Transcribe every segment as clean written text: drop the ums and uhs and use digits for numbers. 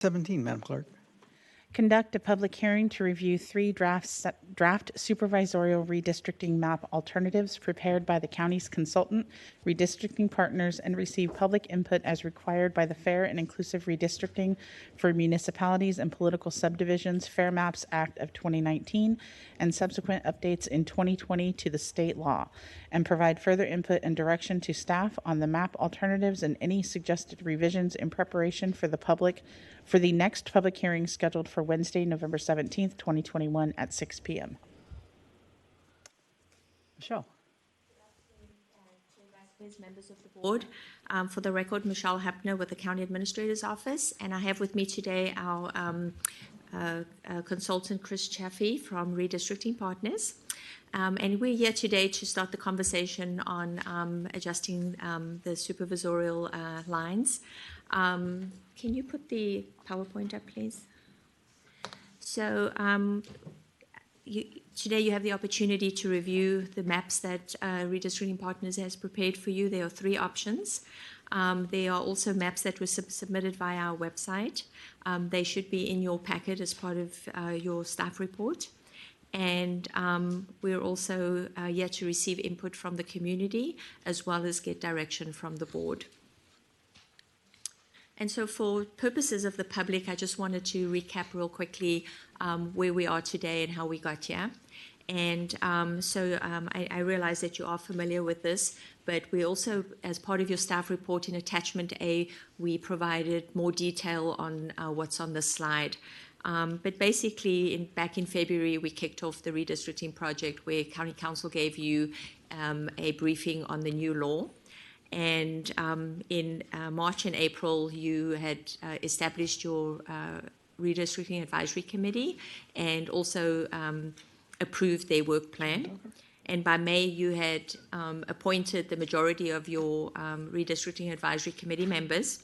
17, Madam Clerk. Conduct a public hearing to review 3 draft supervisorial redistricting map alternatives prepared by the county's consultant, redistricting partners, and receive public input as required by the Fair and Inclusive Redistricting for Municipalities and Political Subdivisions Fair Maps Act of 2019 and subsequent updates in 2020 to the state law, and provide further input and direction to staff on the map alternatives and any suggested revisions in preparation for the next public hearing scheduled for Wednesday, November 17th, 2021 at 6 p.m. Michelle. Members of the board. For the record, Michelle Hapner with the County Administrator's Office, and I have with me today our consultant, Chris Chaffee from Redistricting Partners. And we're here today to start the conversation on adjusting the supervisorial lines. Can you put the PowerPoint up, please? So today you have the opportunity to review the maps that Redistricting Partners has prepared for you. There are 3 options. There are also maps that were submitted via our website. They should be in your packet as part of your staff report. And we're also yet to receive input from the community as well as get direction from the board. And so for purposes of the public, I just wanted to recap real quickly where we are today and how we got here. And I realize that you are familiar with this, but we also, as part of your staff report in attachment A, we provided more detail on what's on the slide. But basically, back in February, we kicked off the redistricting project where County Council gave you a briefing on the new law. And in March and April, you had established your Redistricting Advisory Committee and also approved their work plan. And by May, you had appointed the majority of your Redistricting Advisory Committee members.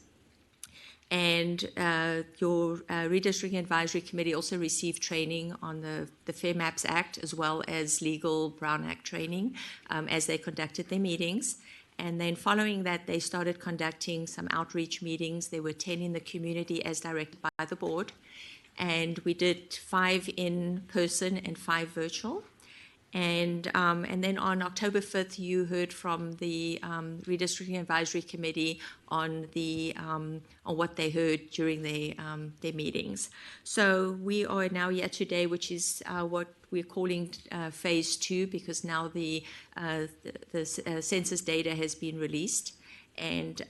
And your Redistricting Advisory Committee also received training on the Fair Maps Act as well as legal Brown Act training as they conducted their meetings. And then following that, they started conducting some outreach meetings. There were 10 in the community as directed by the board. And we did 5 in person and 5 virtual. And then on October 5th, you heard from the Redistricting Advisory Committee on what they heard during their meetings. So we are now here today, which is what we're calling phase 2, because now the census data has been released. And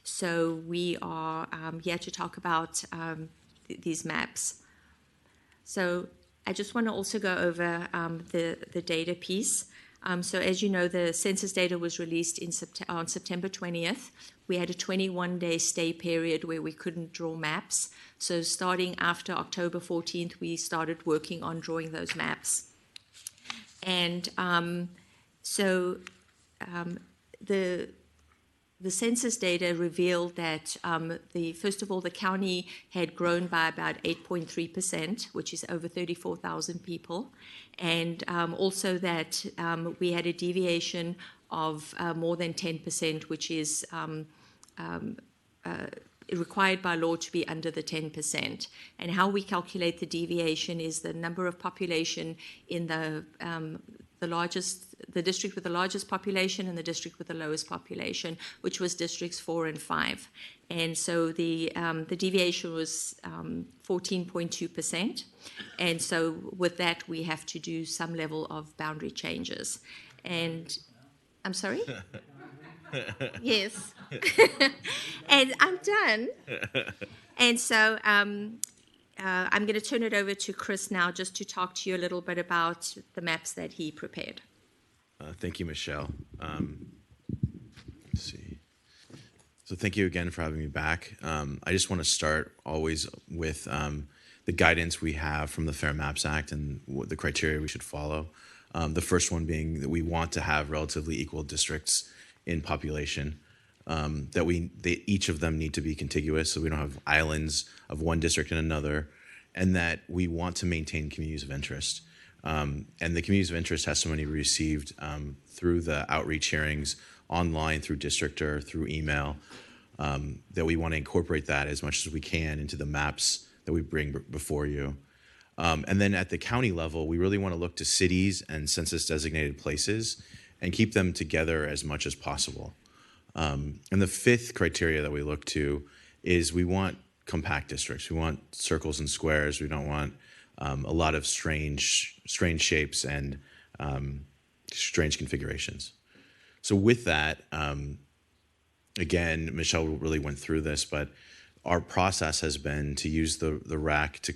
so we are here to talk about these maps. So I just want to also go over the data piece. So as you know, the census data was released on September 20th. We had a 21-day stay period where we couldn't draw maps. So starting after October 14th, we started working on drawing those maps. And the census data revealed that, first of all, the county had grown by about 8.3%, which is over 34,000 people. And also that we had a deviation of more than 10%, which is required by law to be under the 10%. And how we calculate the deviation is the number of population in the district with the largest population and the district with the lowest population, which was districts 4 and 5. And so the deviation was 14.2%. And so with that, we have to do some level of boundary changes. And I'm sorry? Yes. And I'm done. And so I'm going to turn it over to Chris now just to talk to you a little bit about the maps that he prepared. Thank you, Michelle. Let's see. So thank you again for having me back. I just want to start always with the guidance we have from the Fair Maps Act and what the criteria we should follow. The first one being that we want to have relatively equal districts in population, each of them need to be contiguous, so we don't have islands of one district and another, and that we want to maintain communities of interest. And the communities of interest testimony we received through the outreach hearings online, through Districtor, through email, that we want to incorporate that as much as we can into the maps that we bring before you. And then at the county level, we really want to look to cities and census designated places and keep them together as much as possible. And the fifth criteria that we look to is we want compact districts. We want circles and squares. We don't want a lot of strange shapes and strange configurations. So with that, again, Michelle really went through this, but our process has been to use the RAC to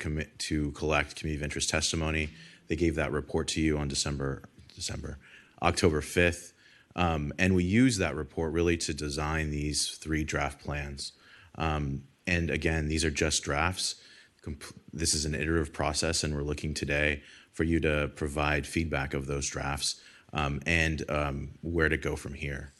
collect community of interest testimony. They gave that report to you on October 5th. And we use that report really to design these 3 draft plans. And again, these are just drafts. This is an iterative process, and we're looking today for you to provide feedback of those drafts and where to go from here.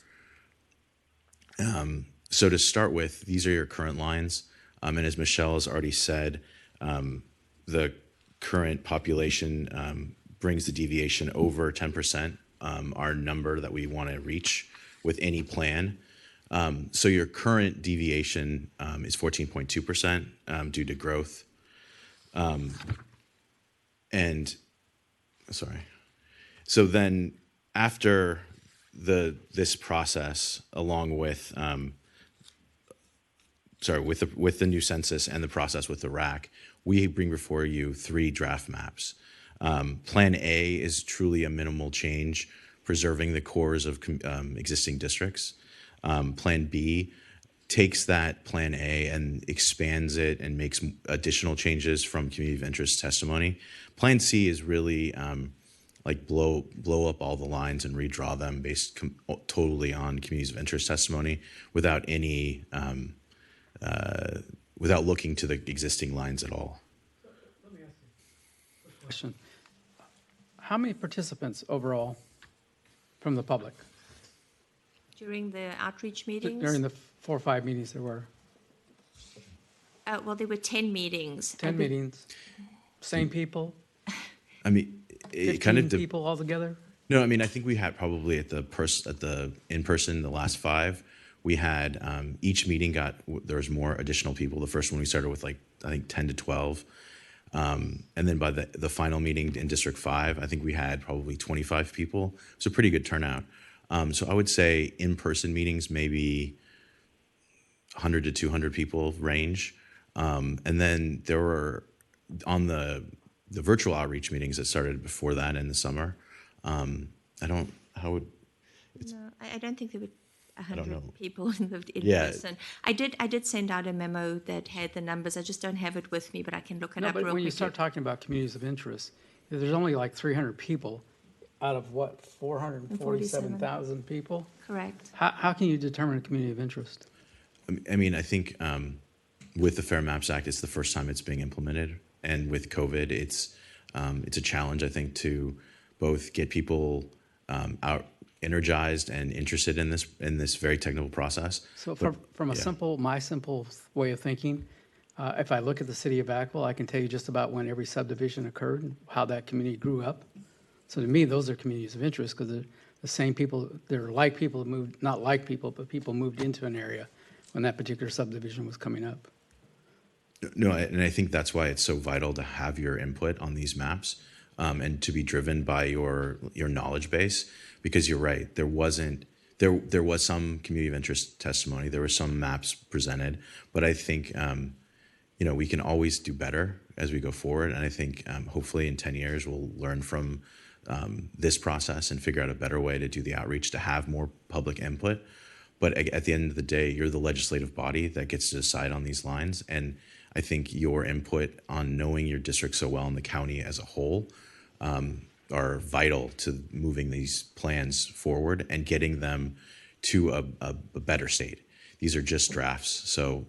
So to start with, these are your current lines. And as Michelle has already said, the current population brings the deviation over 10%, our number that we want to reach with any plan. So your current deviation is 14.2% due to growth. So then after this process, along with with the new census and the process with the RAC, we bring before you 3 draft maps. Plan A is truly a minimal change, preserving the cores of existing districts. Plan B takes that Plan A and expands it and makes additional changes from community of interest testimony. Plan C is really like blow up all the lines and redraw them based totally on communities of interest testimony without any without looking to the existing lines at all. Let me ask you a question. How many participants overall from the public? During the outreach meetings? During the 4 or 5 meetings there were? Well, there were 10 meetings. 10 meetings? Same people? I mean, it kind of people altogether? No, I mean, I think we had probably at the in-person, the last 5, we had each meeting there was more additional people. The first one we started with like, I think 10 to 12. And then by the final meeting in District 5, I think we had probably 25 people. It was a pretty good turnout. So I would say in-person meetings, maybe 100 to 200 people range. And then there were, on the virtual outreach meetings that started before that in the summer, I don't think there were 100 people in person. I did send out a memo that had the numbers. I just don't have it with me, but I can look it up real quickly. But when you start talking about communities of interest, there's only like 300 people out of what, 447,000 people? Correct. How can you determine a community of interest? I mean, I think with the Fair Maps Act, it's the first time it's being implemented. And with COVID, it's a challenge, I think, to both get people out energized and interested in this very technical process. So from my simple way of thinking, if I look at the city of Vacaville, I can tell you just about when every subdivision occurred and how that community grew up. So to me, those are communities of interest because they're the same people, they're like people that moved, not like people, but people moved into an area when that particular subdivision was coming up. No, and I think that's why it's so vital to have your input on these maps and to be driven by your knowledge base, because you're right. There was some community of interest testimony. There were some maps presented, but I think we can always do better as we go forward. And I think hopefully in 10 years we'll learn from this process and figure out a better way to do the outreach to have more public input. But at the end of the day, you're the legislative body that gets to decide on these lines. And I think your input on knowing your district so well in the county as a whole are vital to moving these plans forward and getting them to a better state. These are just drafts, so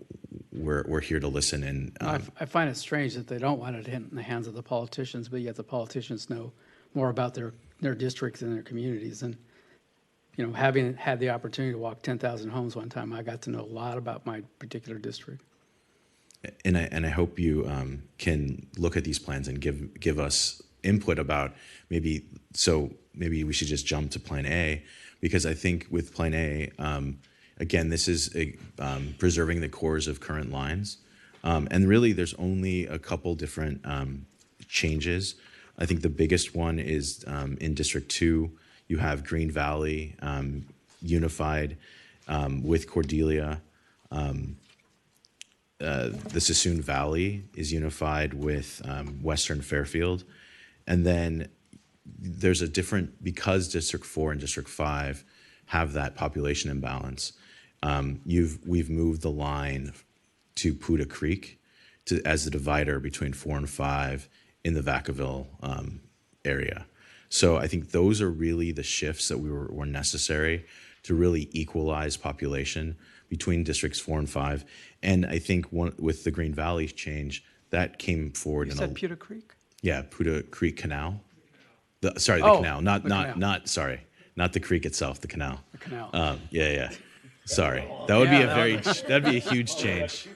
we're here to listen. And I find it strange that they don't want it in the hands of the politicians, but yet the politicians know more about their districts and their communities. And having had the opportunity to walk 10,000 homes one time, I got to know a lot about my particular district. And I hope you can look at these plans and give us input about maybe we should just jump to Plan A, because I think with Plan A, Again, this is preserving the cores of current lines. And really, there's only a couple different changes. I think the biggest one is in District 2, you have Green Valley unified with Cordelia. The Sassoon Valley is unified with Western Fairfield. And then there's a different, because District 4 and District 5 have that population imbalance, we've moved the line to Puda Creek as the divider between 4 and 5 in the Vacaville area. So I think those are really the shifts that were necessary to really equalize population between districts 4 and 5. And I think with the Green Valley change, that came forward. You said Pewter Creek? Yeah, Puda Creek Canal. The Oh, canal, the canal. not the creek itself, the canal. The canal. Yeah. Sorry, that would be Yeah, that'd be a huge change.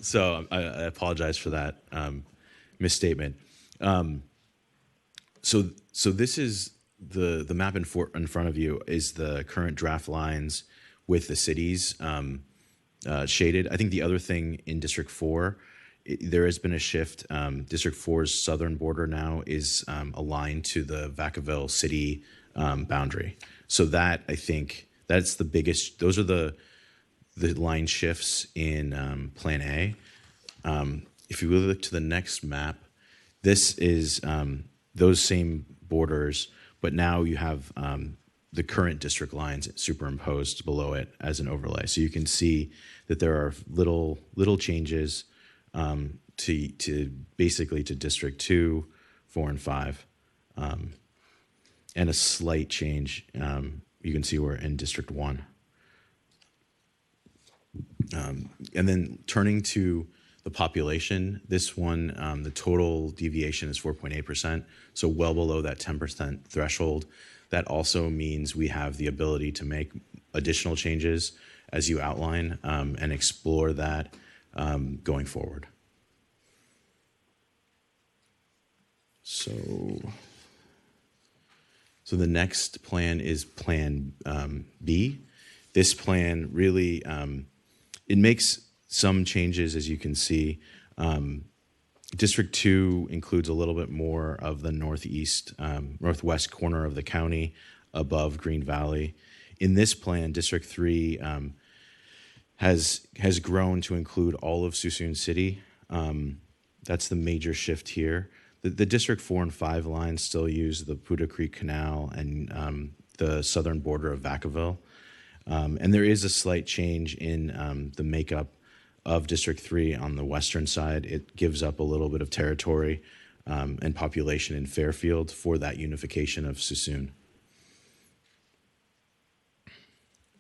So I apologize for that misstatement. So this is the map in front of you is the current draft lines with the cities shaded. I think the other thing in District 4, there has been a shift. District 4's southern border now is aligned to the Vacaville city boundary. So that, I think, that's the biggest, those are the line shifts in Plan A. If you look to the next map, this is those same borders, but now you have the current district lines superimposed below it as an overlay. So you can see that there are little changes to basically to District 2, 4, and 5, and a slight change. You can see we're in District 1. And then turning to the population, this one, the total deviation is 4.8%, so well below that 10% threshold. That also means we have the ability to make additional changes as you outline and explore that going forward. So the next plan is Plan B. This plan really, it makes some changes, as you can see. District 2 includes a little bit more of the northwest corner of the county above Green Valley. In this plan, District 3 has grown to include all of Suisun City. That's the major shift here. The District 4 and 5 lines still use the Puda Creek Canal and the southern border of Vacaville. And there is a slight change in the makeup of District 3 on the western side. It gives up a little bit of territory and population in Fairfield for that unification of Suisun.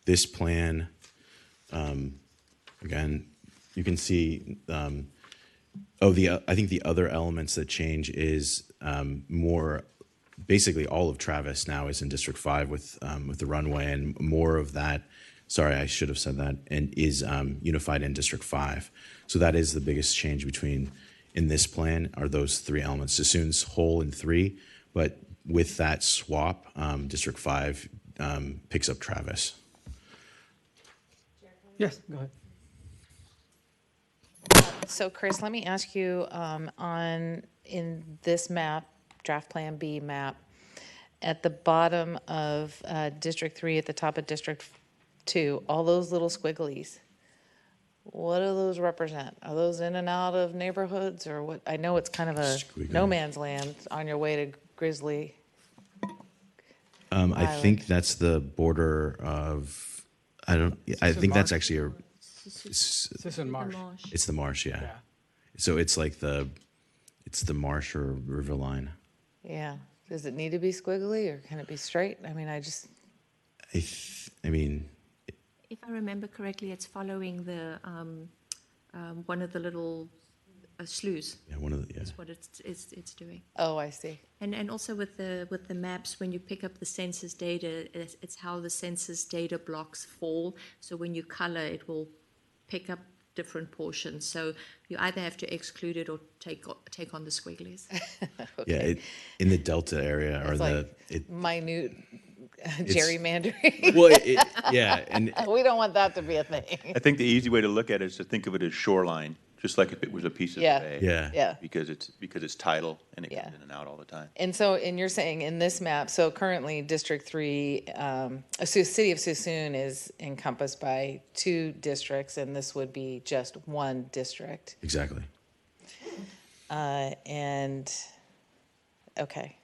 This plan, again, you can see, I think the other elements that change is more, basically all of Travis now is in District 5 with the runway, and more of that, sorry, I should have said that, and is unified in District 5. So that is the biggest change in this plan are those three elements. Suisun's whole in 3, but with that swap, District 5 picks up Travis. Yes, go ahead. So Chris, let me ask you, in this map, draft Plan B map, at the bottom of District 3, at the top of District 2, all those little squigglies, what do those represent? Are those in and out of neighborhoods, or what? I know it's kind of a Squiggly. no man's land on your way to Grizzly. I think that's the border of, I think that's actually Suisun Marsh. it's the marsh, yeah. So it's like it's the marsh or river line. Yeah. Does it need to be squiggly, or can it be straight? I mean, I mean, If I remember correctly, it's following the one of the little sloughs. yeah, one of the, yeah. That's what it's doing. oh, I see. And also with the maps, when you pick up the census data, it's how the census data blocks fall. So when you color, it will pick up different portions. So you either have to exclude it or take on the squigglies. Yeah, in the Delta area or It's like minute gerrymandering. Well, yeah, and We don't want that to be a thing. I think the easy way to look at it is to think of it as shoreline, just like if it was a piece of Yeah. the bay. Yeah. Yeah. Because it's tidal and it Yeah. comes in and out all the time. And so, and you're saying in this map, so currently District 3, City of Suisun is encompassed by 2 districts, and this would be just 1 district. exactly. And, okay.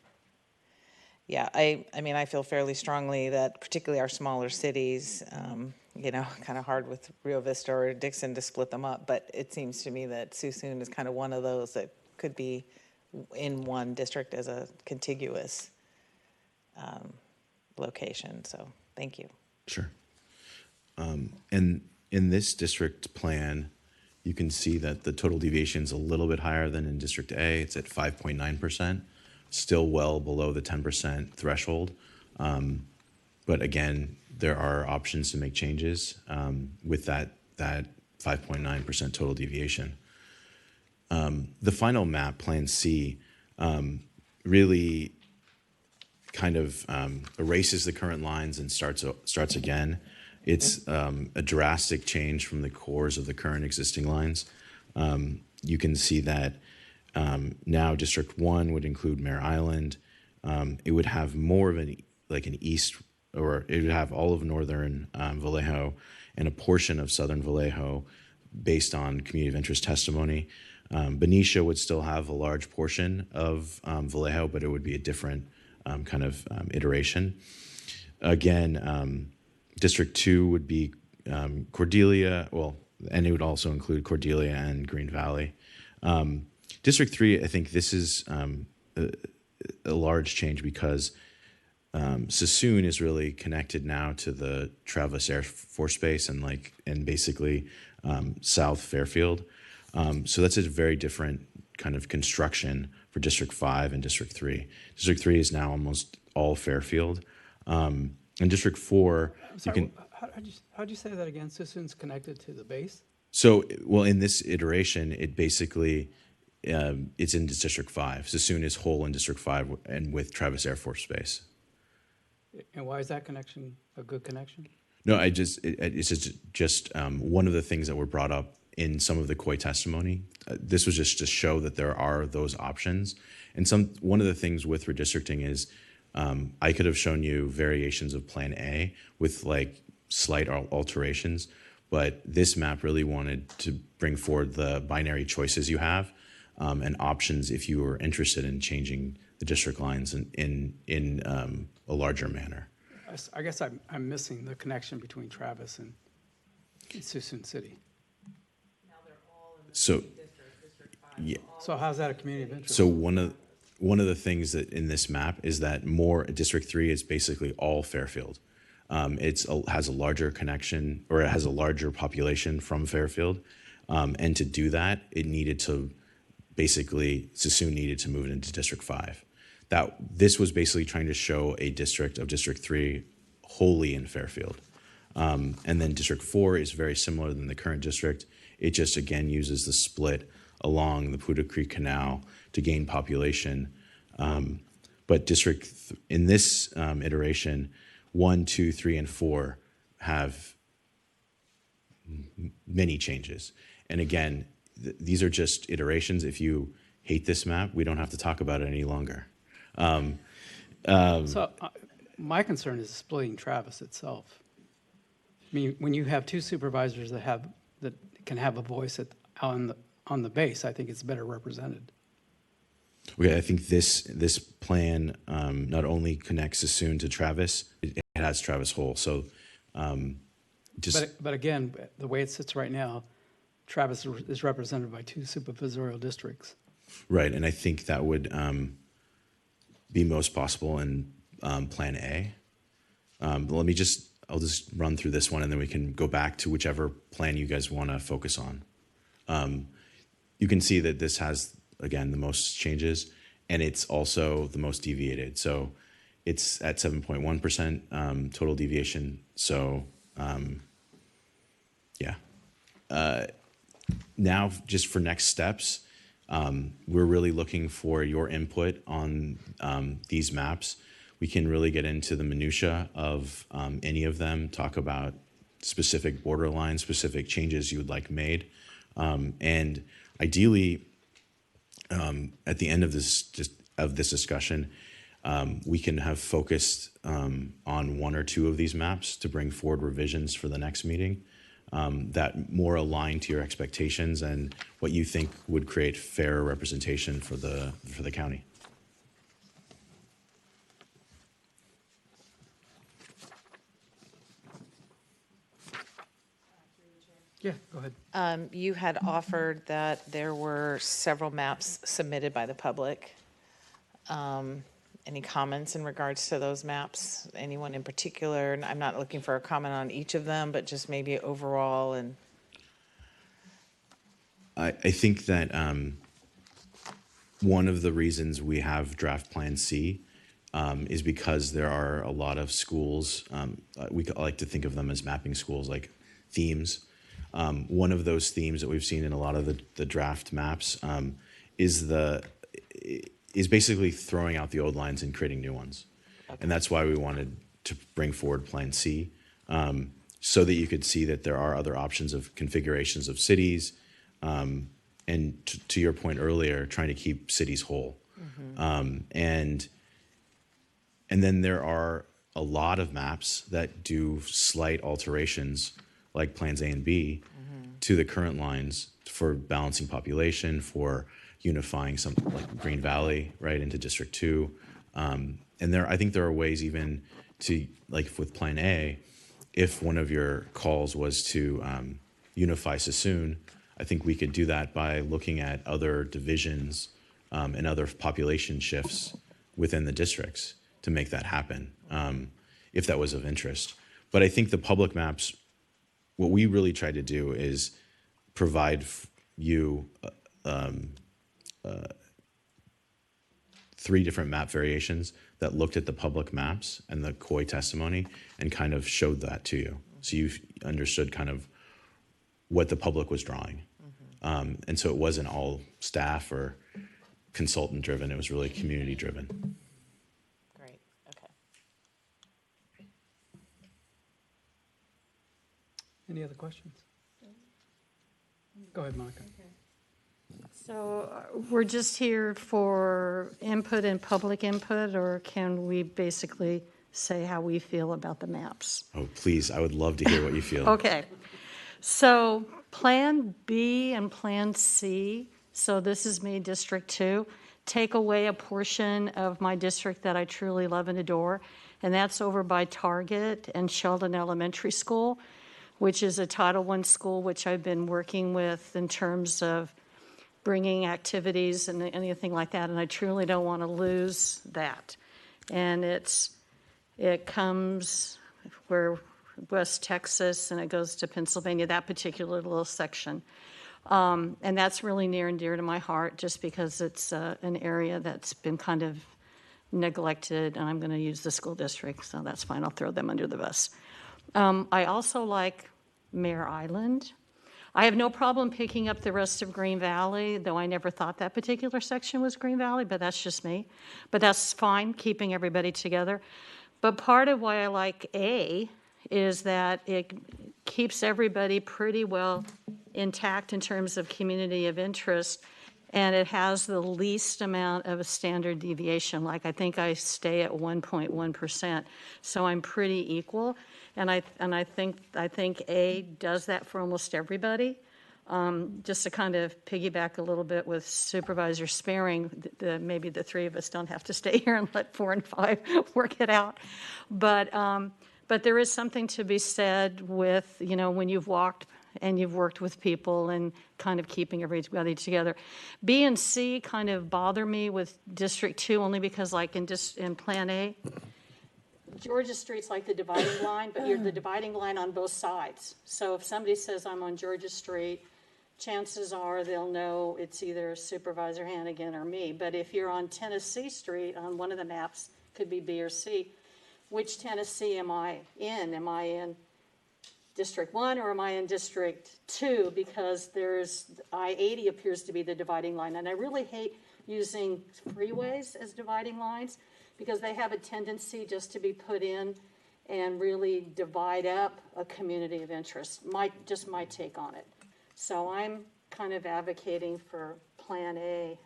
Yeah, I mean, I feel fairly strongly that particularly our smaller cities, kind of hard with Rio Vista or Dixon to split them up, but it seems to me that Suisun is kind of one of those that could be in one district as a contiguous location, so thank you. Sure. And in this district plan, you can see that the total deviation is a little bit higher than in District A. It's at 5.9%, still well below the 10% threshold. But again, there are options to make changes with that 5.9% total deviation. The final map, Plan C, really kind of erases the current lines and starts again. It's a drastic change from the cores of the current existing lines. You can see that now District 1 would include Mare Island. It would have more of an east, or it would have all of northern Vallejo and a portion of southern Vallejo based on community of interest testimony. Benicia would still have a large portion of Vallejo, but it would be a different kind of iteration. Again, District 2 would be Cordelia, and it would also include Cordelia and Green Valley. District 3, I think this is a large change because Suisun is really connected now to the Travis Air Force Base and basically South Fairfield. So that's a very different kind of construction for District 5 and District 3. District 3 is now almost all Fairfield. In District 4, Sorry, how'd you say that again? Suisun's connected to the base? So, in this iteration, it basically, it's in District 5. Suisun is whole in District 5 and with Travis Air Force Base. And why is that connection a good connection? No, it's just one of the things that were brought up in some of the COI testimony. This was just to show that there are those options. And one of the things with redistricting is I could have shown you variations of Plan A with slight alterations, but this map really wanted to bring forward the binary choices you have and options if you were interested in changing the district lines in a larger manner. I guess I'm missing the connection between Travis and Suisun City. So, yeah. So how's that a community of interest? So one of the things that in this map is that District 3 is basically all Fairfield. Has a larger connection, or it has a larger population from Fairfield, and to do that, Suisun needed to move it into District 5. This was basically trying to show a district of District 3 wholly in Fairfield. And then District 4 is very similar than the current district. It just, again, uses the split along the Poudre Creek Canal to gain population. But in this iteration, 1, 2, 3, and 4 have many changes. And again, these are just iterations. If you hate this map, we don't have to talk about it any longer. My concern is splitting Travis itself. I mean, when you have 2 supervisors that can have a voice on the base, I think it's better represented. Okay, I think this plan not only connects Suisun to Travis, it has Travis whole. So, But again, the way it sits right now, Travis is represented by 2 supervisorial districts. right, and I think that would be most possible in Plan A. I'll just run through this one, and then we can go back to whichever plan you guys want to focus on. You can see that this has, again, the most changes, and it's also the most deviated. So it's at 7.1% total deviation. So, yeah. Now, just for next steps, we're really looking for your input on these maps. we can really get into the minutia of any of them, talk about specific borderlines, specific changes you would like made. And ideally, at the end of this discussion, we can have focused on one or two of these maps to bring forward revisions for the next meeting that more align to your expectations and what you think would create fair representation for the county. Yeah, go ahead. You had offered that there were several maps submitted by the public. Any comments in regards to those maps? Anyone in particular? And I'm not looking for a comment on each of them, but just maybe overall. And I think that one of the reasons we have Draft Plan C is because there are a lot of schools, we like to think of them as mapping schools, like themes. One of those themes that we've seen in a lot of the draft maps is basically throwing out the old lines and creating new ones. Okay. And that's why we wanted to bring forward Plan C, so that you could see that there are other options of configurations of cities, and to your point earlier, trying to keep cities whole. Mm-hmm. And then there are a lot of maps that do slight alterations, like Plans A and B, to the current lines for balancing population, for unifying something like Green Valley right into District 2. And I think there are ways even to, like with Plan A, if one of your calls was to unify Sassoon, I think we could do that by looking at other divisions and other population shifts within the districts to make that happen, if that was of interest. But I think the public maps, what we really try to do is provide you 3 different map variations that looked at the public maps and the COI testimony and kind of showed that to you. So you understood kind of what the public was drawing. Mm-hmm. And so it wasn't all staff or consultant driven, it was really community driven. great, okay. Any other questions? Go ahead, Monica. So we're just here for input and public input, or can we basically say how we feel about the maps? Oh, please, I would love to hear what you feel. Okay. So Plan B and Plan C, so this is me, District 2, take away a portion of my district that I truly love and adore, and that's over by Target and Sheldon Elementary School, which is a Title I school, which I've been working with in terms of bringing activities and anything like that, and I truly don't want to lose that. And it comes where West Texas and it goes to Pennsylvania, that particular little section. And that's really near and dear to my heart just because it's an area that's been kind of neglected, and I'm going to use the school district, so that's fine. I'll throw them under the bus. I also like Mare Island. I have no problem picking up the rest of Green Valley, though I never thought that particular section was Green Valley, but that's just me. But that's fine, keeping everybody together. But part of why I like A is that it keeps everybody pretty well intact in terms of community of interest, and it has the least amount of a standard deviation. Like I think I stay at 1.1%, so I'm pretty equal. And I think A does that for almost everybody. Just to kind of piggyback a little bit with Supervisor Sparing, maybe the 3 of us don't have to stay here and let 4 and 5 work it out. But there is something to be said with, when you've walked and you've worked with people and kind of keeping everybody together. B and C kind of bother me with District 2 only because like in Plan A, Georgia Street's like the dividing line, but you're the dividing line on both sides. So if somebody says I'm on Georgia Street, chances are they'll know it's either Supervisor Hannigan or me. But if you're on Tennessee Street on one of the maps, could be B or C, which Tennessee am I in? Am I in District 1 or am I in District 2? Because I-80 appears to be the dividing line. And I really hate using freeways as dividing lines because they have a tendency just to be put in and really divide up a community of interest. Just my take on it. So I'm kind of advocating for Plan A.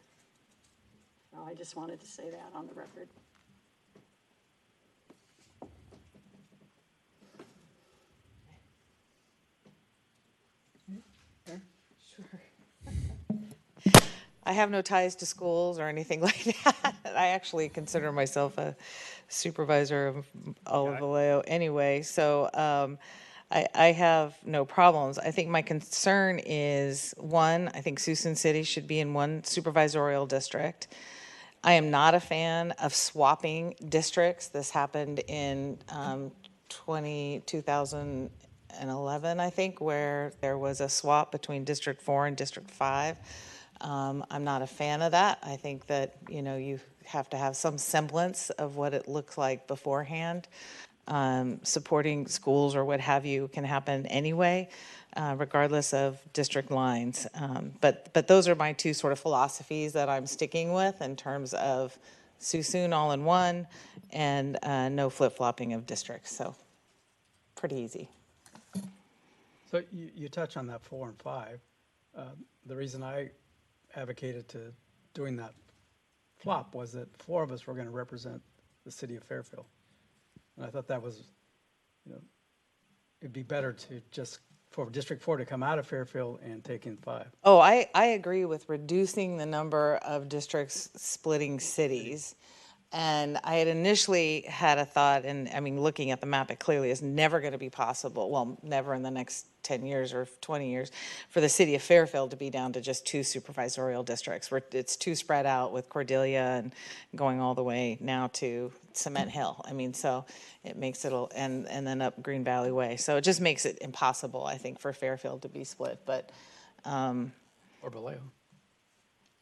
So I just wanted to say that on the record. I have no ties to schools or anything like that. I actually consider myself a supervisor of all of Vallejo anyway, so I have no problems. I think my concern is, one, I think Suisun City should be in one supervisorial district. I am not a fan of swapping districts. This happened in 2011, I think, where there was a swap between District 4 and District 5. I'm not a fan of that. I think that, you have to have some semblance of what it looks like beforehand. Supporting schools or what have you can happen anyway, regardless of district lines. But those are my two sort of philosophies that I'm sticking with in terms of Suisun all in one and no flip-flopping of districts. So pretty easy. So you touch on that 4 and 5. The reason I advocated to doing that flop was that 4 of us were going to represent the city of Fairfield. And I thought that was, it'd be better to just, for District 4 to come out of Fairfield and take in 5. Oh, I agree with reducing the number of districts splitting cities. And I had initially had a thought, and I mean, looking at the map, it clearly is never going to be possible, well, never in the next 10 years or 20 years, for the city of Fairfield to be down to just 2 supervisorial districts, where it's too spread out with Cordelia and going all the way now to Cement Hill. I mean, so it makes it, and then up Green Valley Way. So it just makes it impossible, I think, for Fairfield to be split. But Or Vallejo.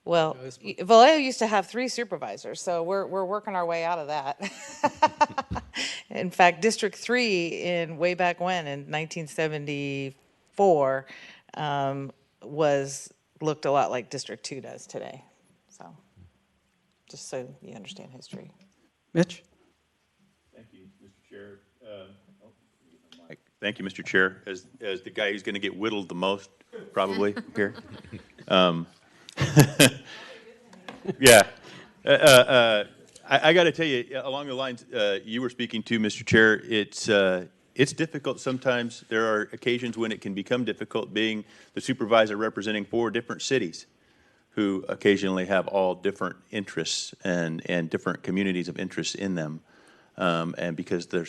well, Vallejo used to have 3 supervisors, so we're working our way out of that. In fact, District 3 way back when, in 1974, looked a lot like District 2 does today. So, just so you understand history. Mitch? Thank you, Mr. Chair. Thank you, Mr. Chair. As the guy who's going to get whittled the most, probably, here. Yeah. I got to tell you, along the lines you were speaking to, Mr. Chair, it's difficult sometimes. There are occasions when it can become difficult being the supervisor representing 4 different cities who occasionally have all different interests and different communities of interest in them. And because the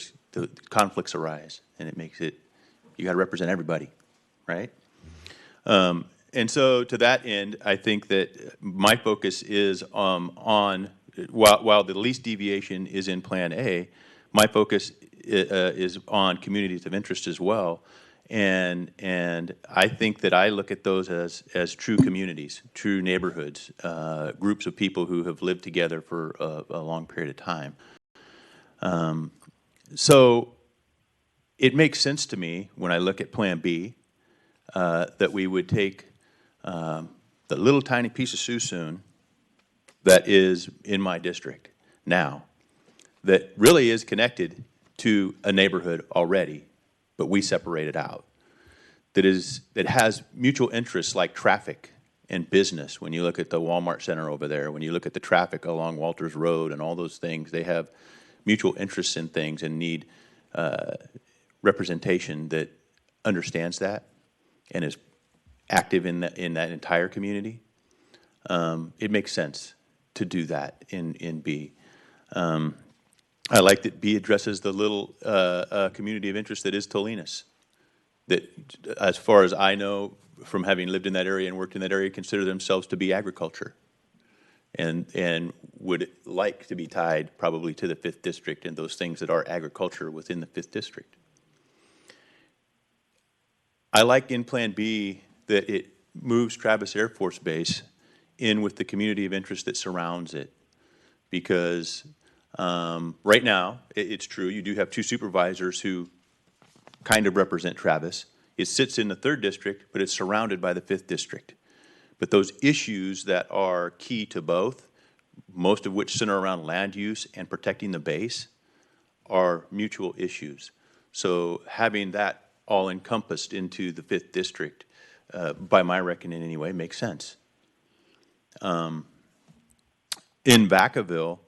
conflicts arise, and it makes it, you got to represent everybody, right? And so to that end, I think that my focus is on, while the least deviation is in Plan A, my focus is on communities of interest as well. And I think that I look at those as true communities, true neighborhoods, groups of people who have lived together for a long period of time. So it makes sense to me when I look at Plan B that we would take the little tiny piece of Suisun that is in my district now, that really is connected to a neighborhood already, but we separate it out. That has mutual interests like traffic and business. When you look at the Walmart Center over there, when you look at the traffic along Walters Road and all those things, they have mutual interests in things and need representation that understands that and is active in that entire community. It makes sense to do that in B. I like that B addresses the little community of interest that is Tolinas. That, as far as I know, from having lived in that area and worked in that area, consider themselves to be agriculture, and would like to be tied probably to the 5th District and those things that are agriculture within the 5th District. I like in Plan B that it moves Travis Air Force Base in with the community of interest that surrounds it. Because right now, it's true, you do have 2 supervisors who kind of represent Travis. It sits in the 3rd district, but it's surrounded by the 5th district. But those issues that are key to both, most of which center around land use and protecting the base, are mutual issues. So having that all encompassed into the 5th district, by my reckoning anyway, makes sense. In Vacaville,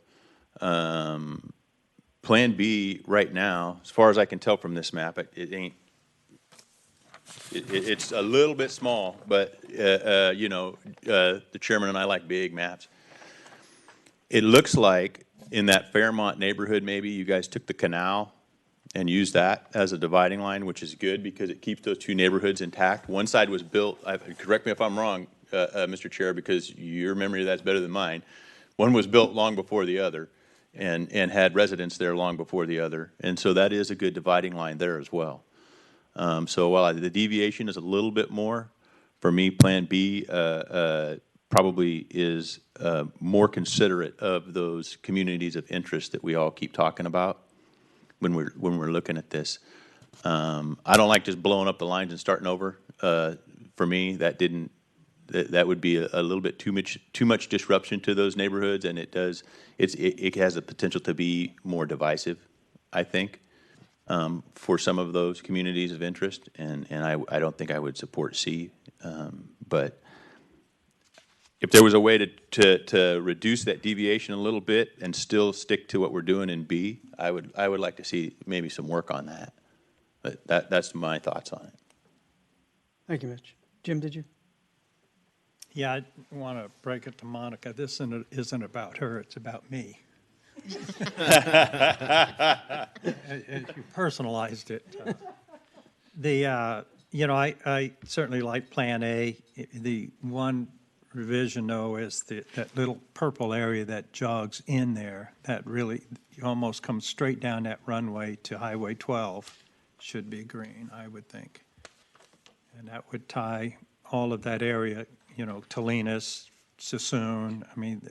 Plan B right now, as far as I can tell from this map, it's a little bit small, but, the chairman and I like big maps. It looks like in that Fairmont neighborhood, maybe you guys took the canal and used that as a dividing line, which is good because it keeps those two neighborhoods intact. One side was built, correct me if I'm wrong, Mr. Chair, because your memory of that's better than mine. One was built long before the other and had residents there long before the other. And so that is a good dividing line there as well. So while the deviation is a little bit more, for me, Plan B probably is more considerate of those communities of interest that we all keep talking about when we're looking at this. I don't like just blowing up the lines and starting over. For me, that would be a little bit too much disruption to those neighborhoods, and it has the potential to be more divisive, I think, for some of those communities of interest, and I don't think I would support C. But if there was a way to reduce that deviation a little bit and still stick to what we're doing in B, I would like to see maybe some work on that. But that's my thoughts on it. Thank you, Mitch. Jim, did you? Yeah, I want to break it to Monica. This isn't about her, it's about me. As you personalized it. I certainly like Plan A. The one revision, though, is that little purple area that jogs in there, that really almost comes straight down that runway to Highway 12, should be green, I would think. And that would tie all of that area, Tolinas, Sassoon, I mean,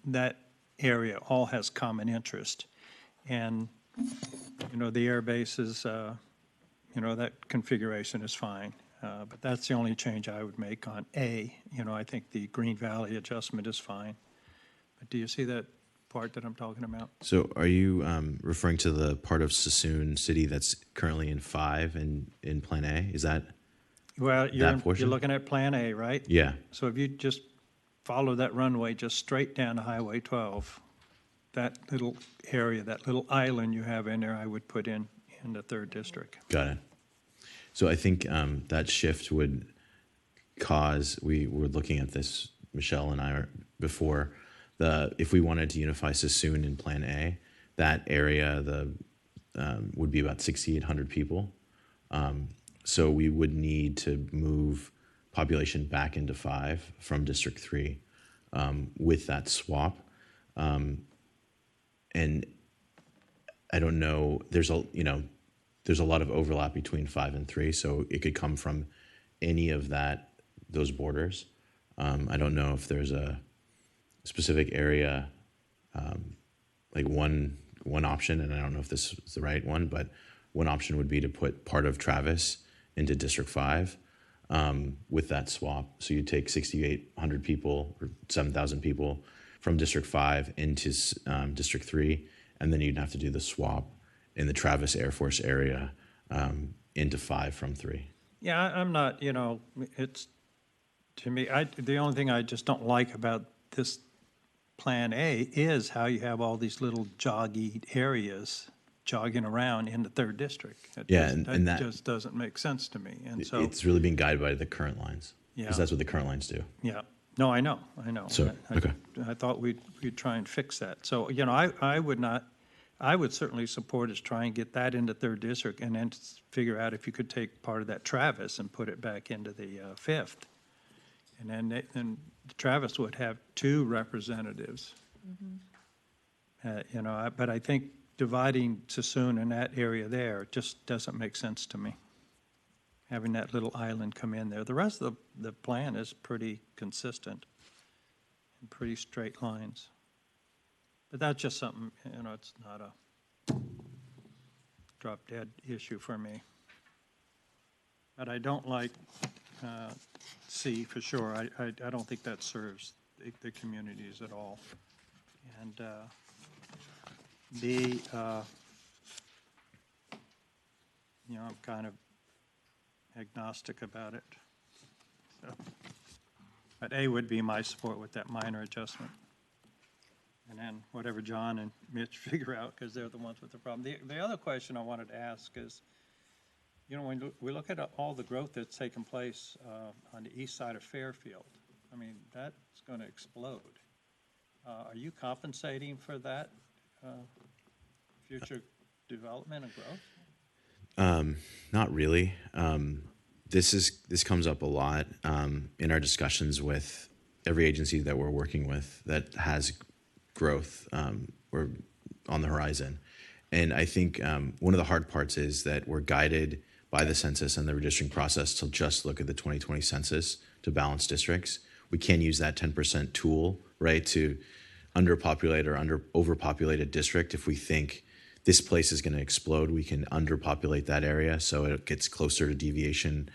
that area all has common interest. And, the air bases, that configuration is fine. But that's the only change I would make on A. I think the Green Valley adjustment is fine. But do you see that part that I'm talking about? So are you referring to the part of Sassoon City that's currently in 5 in Plan A? Is that Well, you're portion? looking at Plan A, right? Yeah. So if you just follow that runway just straight down to Highway 12, that little area, that little island you have in there, I would put in the 3rd district. Got it. So I think that shift would cause, we were looking at this, Michelle and I, before, if we wanted to unify Sassoon in Plan A, that area would be about 6,800 people. So we would need to move population back into 5 from District 3 with that swap. And I don't know, there's a lot of overlap between 5 and 3, so it could come from any of those borders. I don't know if there's a specific area, like one option, and I don't know if this is the right one, but one option would be to put part of Travis into District 5 with that swap. So you take 6,800 people or 7,000 people from District 5 into District 3, and then you'd have to do the swap in the Travis Air Force area into 5 from 3. Yeah, I'm not, it's, to me, the only thing I just don't like about this Plan A is how you have all these little joggy areas jogging around in the 3rd district. That just doesn't make sense to me. And so it's really being guided by the current lines. Yeah. Because that's what the current lines do. Yeah. No, I know. So, okay. I thought we'd try and fix that. So, I would certainly support us try and get that into 3rd district and then figure out if you could take part of that Travis and put it back into the 5th. And then Travis would have 2 representatives. But I think dividing Sassoon in that area there just doesn't make sense to me. Having that little island come in there. The rest of the plan is pretty consistent and pretty straight lines. But that's just something, it's not a drop-dead issue for me. But I don't like C for sure. I don't think that serves the communities at all. And B, I'm kind of agnostic about it. So, but A would be my support with that minor adjustment. And then whatever John and Mitch figure out, because they're the ones with the problem. The other question I wanted to ask is, when we look at all the growth that's taken place on the east side of Fairfield, I mean, that's going to explode. Are you compensating for that future development and growth? Not really. This comes up a lot in our discussions with every agency that we're working with that has growth or on the horizon. And I think one of the hard parts is that we're guided by the census and the redistricting process to just look at the 2020 census to balance districts. We can use that 10% tool, right, to underpopulate or overpopulate a district. If we think this place is going to explode, we can underpopulate that area so it gets closer to deviation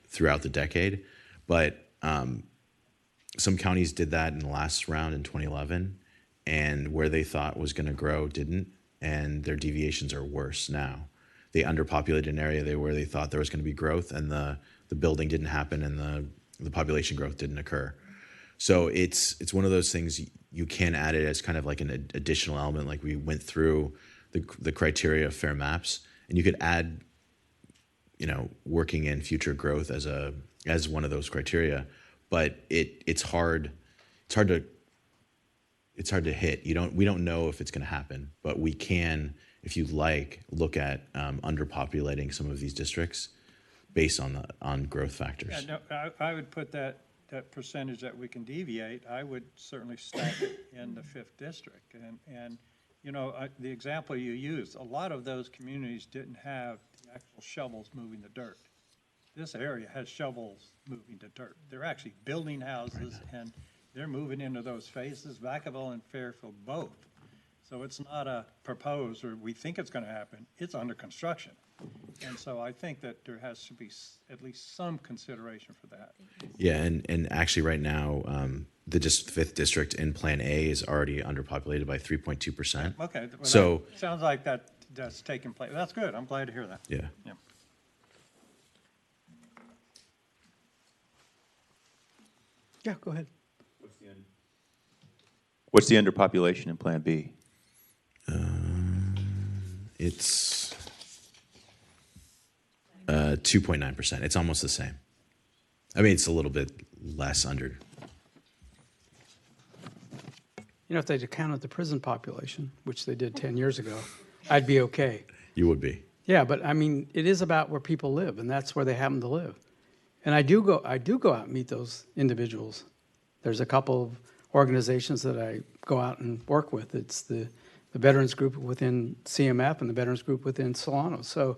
throughout the decade. But some counties did that in the last round in 2011, and where they thought was going to grow didn't, and their deviations are worse now. They underpopulated an area where they thought there was going to be growth, and the building didn't happen, and the population growth didn't occur. So it's one of those things you can add it as kind of like an additional element, like we went through the criteria of fair maps, and you could add, working in future growth as one of those criteria. But it's hard to hit. We don't know if it's going to happen, but we can, if you'd like, look at underpopulating some of these districts based on growth factors. Yeah, no, I would put that percentage that we can deviate, I would certainly stack it in the 5th district. And the example you used, a lot of those communities didn't have the actual shovels moving the dirt. This area has shovels moving the dirt. They're actually building houses, and they're moving into those phases, Vacaville and Fairfield both. So it's not a proposed or we think it's going to happen. It's under construction. And so I think that there has to be at least some consideration for that. Yeah, and actually right now, the 5th district in Plan A is already underpopulated by 3.2%. Okay. Well, so sounds like that's taking place. That's good. I'm glad to hear that. Yeah. Yeah. Yeah, go ahead. What's the underpopulation in Plan B? It's 2.9%. It's almost the same. I mean, it's a little bit less under. If they counted the prison population, which they did 10 years ago, I'd be okay. You would be. Yeah, but I mean, it is about where people live, and that's where they happen to live. And I do go out and meet those individuals. There's a couple of organizations that I go out and work with. It's the veterans group within CMF and the veterans group within Solano. So,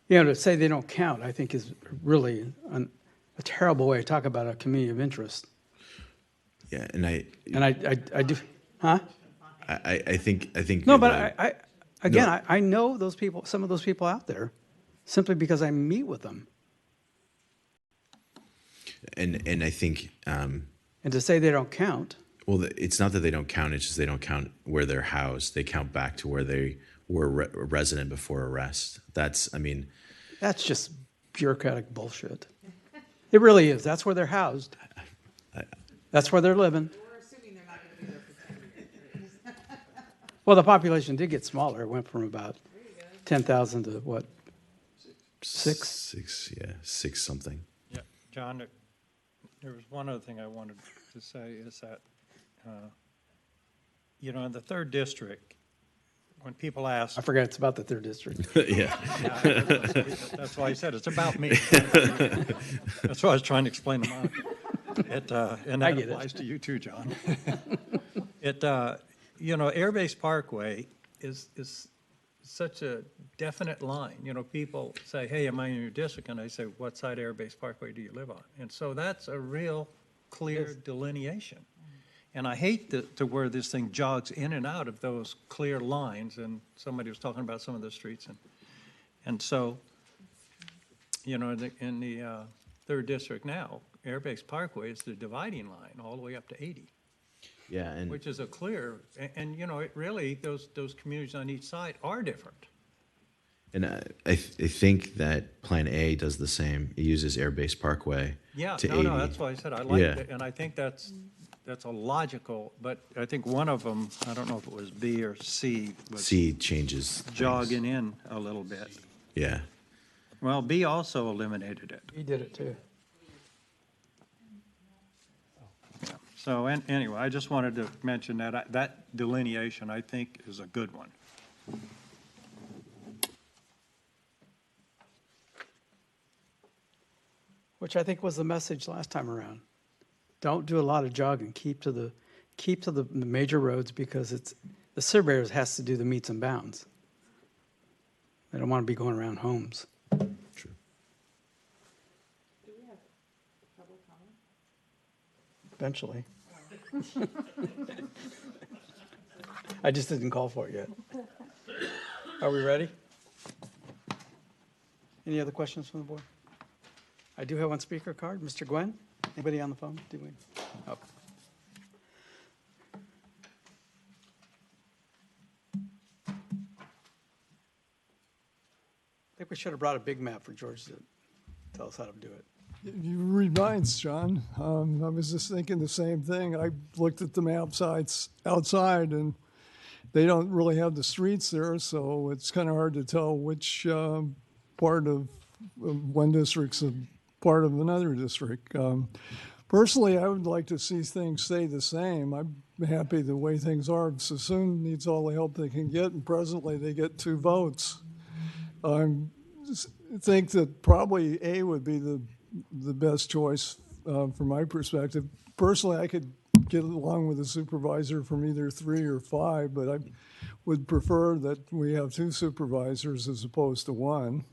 to say they don't count, I think is really a terrible way to talk about a community of interest. Yeah, and I do, huh? I think. No, but I know those people, some of those people out there, simply because I meet with them. And I think. And to say they don't count. Well, it's not that they don't count. It's just they don't count where they're housed. They count back to where they were a resident before arrest. That's just bureaucratic bullshit. It really is. That's where they're housed. That's where they're living. We're assuming they're not going to be there for 10 years. Well, the population did get smaller. It went from about 10,000 to what? 6? 6, yeah, 6 something. Yeah, John, there was one other thing I wanted to say is that, in the 3rd district, when people ask. I forgot it's about the 3rd district. Yeah. That's why I said it's about me. That's why I was trying to explain to Monica. And that applies to you too, John. Air Base Parkway is such a definite line. People say, hey, am I in your district? And I say, what side of Air Base Parkway do you live on? And so that's a real clear delineation. And I hate to where this thing jogs in and out of those clear lines. And somebody was talking about some of the streets. And so you know, in the third district now, Airbase Parkway is the dividing line all the way up to 80, Yeah, and which is a clear, and you know, it really, those communities on each side are different. I think that Plan A does the same. It uses Air Base Parkway Yeah, to no, 80. that's why I said I like Yeah. it, and I think that's a logical, but I think one of them, I don't know if it was B or C, was C changes things. jogging in a little bit. Yeah. Well, B also eliminated it. He did it too. So anyway, I just wanted to mention that, that delineation, I think, is a good one. Which I think was the message last time around. Don't do a lot of jogging. Keep to the major roads because it's the surveyors has to do the meets and bounds. They don't want to be going around homes. True. Eventually. I just didn't call for it yet. Are we ready? Any other questions from the board? I do have one speaker card. Mr. Gwen? Anybody on the phone? Do we? Oh. I think we should have brought a big map for George to tell us how to do it. You read minds, John. I was just thinking the same thing. I looked at the map sites outside, and they don't really have the streets there, so it's kind of hard to tell which part of one district's a part of another district. Personally, I would like to see things stay the same. I'm happy the way things are. Sassoon needs all the help they can get, and presently they get 2 votes. I think that probably A would be the best choice from my perspective. Personally, I could get along with a supervisor from either 3 or 5, but I would prefer that we have 2 supervisors as opposed to 1.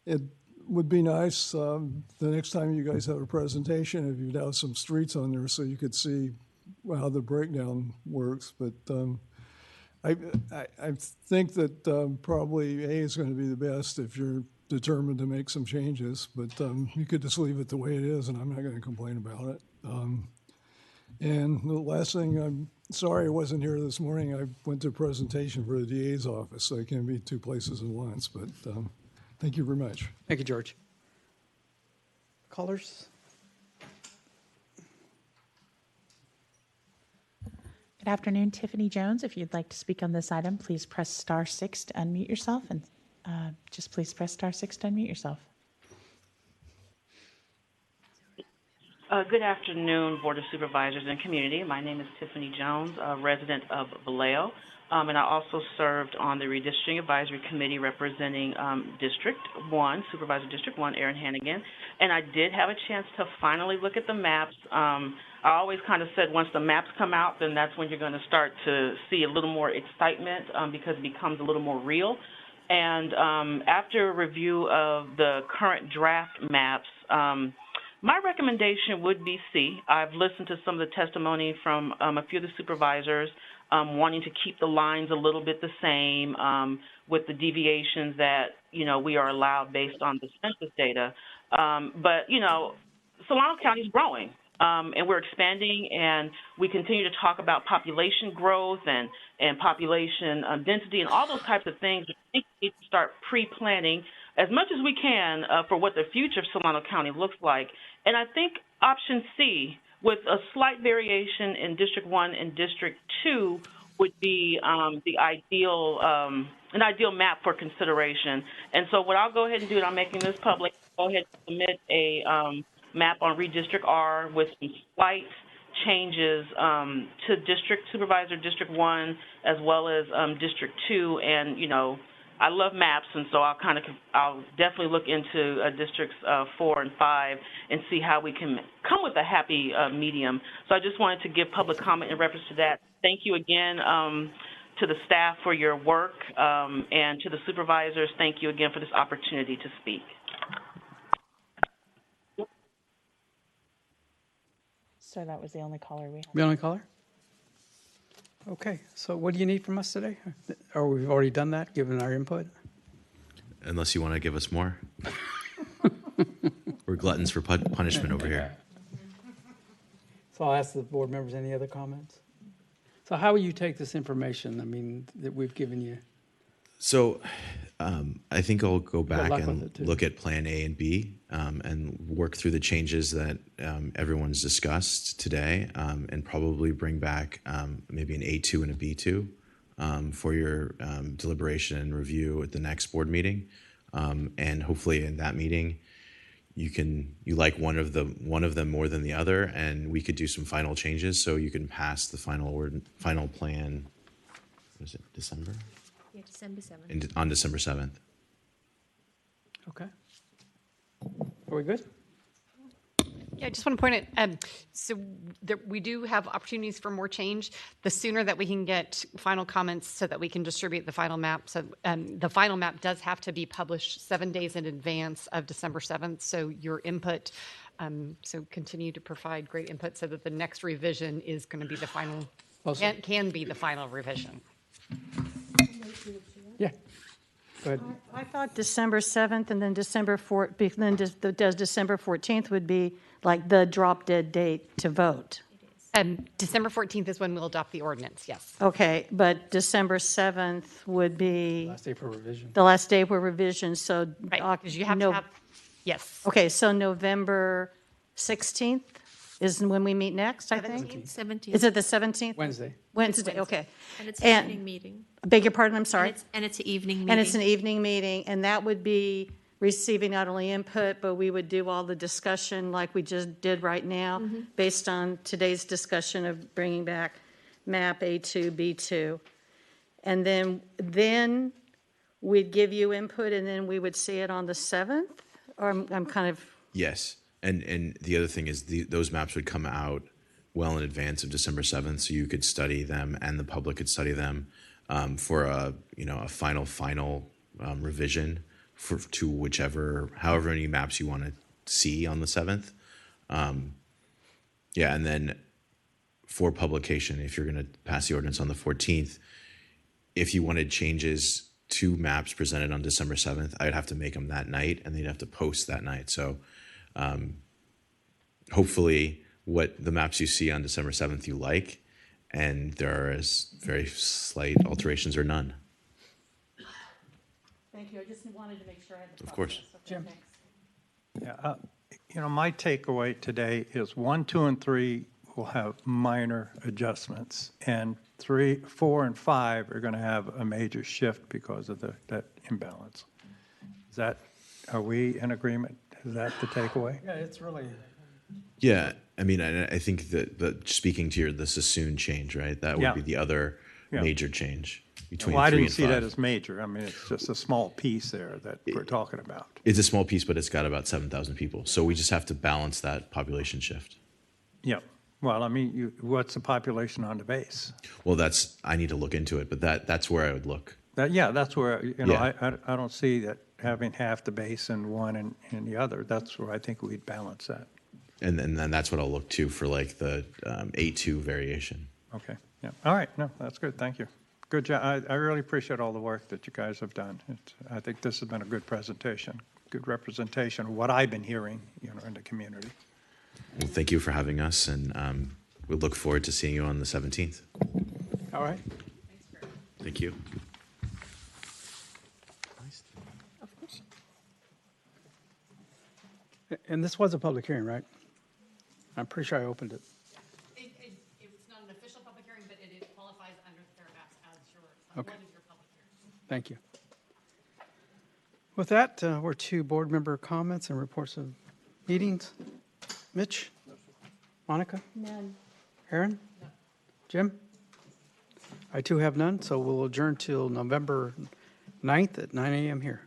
It would be nice the next time you guys have a presentation if you'd have some streets on there so you could see how the breakdown works. But I think that probably A is going to be the best if you're determined to make some changes. But you could just leave it the way it is, and I'm not going to complain about it. And the last thing, I'm sorry I wasn't here this morning. I went to a presentation for the DA's office, so I can't be 2 places at once. But thank you very much. Thank you, George. Callers? Good afternoon, Tiffany Jones. If you'd like to speak on this item, please press *6 to unmute yourself, and just please press *6 to unmute yourself. Good afternoon, Board of Supervisors and community. My name is Tiffany Jones, a resident of Vallejo, and I also served on the Redistricting Advisory Committee representing District 1, Supervisor District 1, Aaron Hannigan, and I did have a chance to finally look at the maps. I always kind of said once the maps come out, then that's when you're going to start to see a little more excitement because it becomes a little more real. And after a review of the current draft maps, my recommendation would be C. I've listened to some of the testimony from a few of the supervisors wanting to keep the lines a little bit the same with the deviations that, we are allowed based on the census data. But, Solano County is growing. And we're expanding, and we continue to talk about population growth and population density and all those types of things. I think we need to start pre-planning as much as we can for what the future of Solano County looks like. And I think option C, with a slight variation in District 1 and District 2, would be the ideal, an ideal map for consideration. And so what I'll go ahead and do, and I'm making this public, go ahead and submit a map on Redistrict R with some slight changes to District Supervisor District 1 as well as District 2. And, I love maps, and so I'll definitely look into Districts 4 and 5 and see how we can come with a happy medium. So I just wanted to give public comment in reference to that. Thank you again to the staff for your work, and to the supervisors, thank you again for this opportunity to speak. So that was the only caller we had. The only caller? Okay, so what do you need from us today? Or we've already done that, given our input? Unless you want to give us more. We're gluttons for punishment over here. So I'll ask the board members, any other comments? So how will you take this information, I mean, that we've given you? So I think I'll go back luck with and it, too. look at Plan A and B and work through the changes that everyone's discussed today, and probably bring back maybe an A2 and a B2 for your deliberation and review at the next board meeting. And hopefully in that meeting, you like one of them more than the other, and we could do some final changes so you can pass the final plan. What is it, December? Yeah, December 7th. On December 7th. Okay. Are we good? Yeah, I just want to point out, so we do have opportunities for more change. The sooner that we can get final comments so that we can distribute the final map. So the final map does have to be published 7 days in advance of December 7th. So your input, so continue to provide great input so that the next revision is going to be the final, can be the final revision. Yeah. Go ahead. I thought December 7th and then December 4th, then does December 14th would be like the drop dead date to vote. December 14th is when we'll adopt the ordinance, yes. Okay, but December 7th would be Last day for revision. the last day for revision, so. Right, because you have to have, yes. Okay, so November 16th is when we meet next, I think? 17th. Is it the 17th? Wednesday. Wednesday, okay. And it's an evening meeting. Beg your pardon, I'm sorry? And it's an evening meeting. And it's an evening meeting, and that would be receiving not only input, but we would do all the discussion like we just did right now, based on today's discussion of bringing back map A2, B2. And then we'd give you input, and then we would see it on the 7th? Or I'm kind of, Yes. And the other thing is those maps would come out well in advance of December 7th, so you could study them and the public could study them for a final revision to however many maps you want to see on the 7th. Yeah, and then for publication, if you're going to pass the ordinance on the 14th, if you wanted changes to maps presented on December 7th, I'd have to make them that night, and they'd have to post that night. So hopefully what the maps you see on December 7th you like, and there are very slight alterations or none. thank you, I just wanted to make sure I had the Of course. Jim? Yeah, my takeaway today is 1, 2, and 3 will have minor adjustments, and 3, 4, and 5 are going to have a major shift because of that imbalance. Are we in agreement? Is that the takeaway? Yeah, it's really. Yeah, I mean, I think that speaking to the Sassoon change, right? That would Yeah. be the other Yeah. major change between Well, I 3 didn't and see 5. that as major. I mean, it's just a small piece there that we're talking about. It's a small piece, but it's got about 7,000 people. So we just have to balance that population shift. Yeah. Well, I mean, what's the population on the base? Well, I need to look into it, but that's where I would look. That's where, Yeah. I don't see that having half the base in one and the other. That's where I think we'd balance that. And then that's what I'll look to for like the A2 variation. Okay, yeah. All right, no, that's good, thank you. Good job. I really appreciate all the work that you guys have done. I think this has been a good presentation, good representation of what I've been hearing, in the community. Well, thank you for having us, and we look forward to seeing you on the 17th. All right. Thank you. Of course. And this was a public hearing, right? I'm pretty sure I opened it. It's not an official public hearing, but it qualifies under the fair maps as Okay. one of your public hearings. Thank you. With that, we're to board member comments and reports of meetings. Mitch? Monica? none. Aaron? Jim? I too have none, so we'll adjourn till November 9th at 9 a.m. here.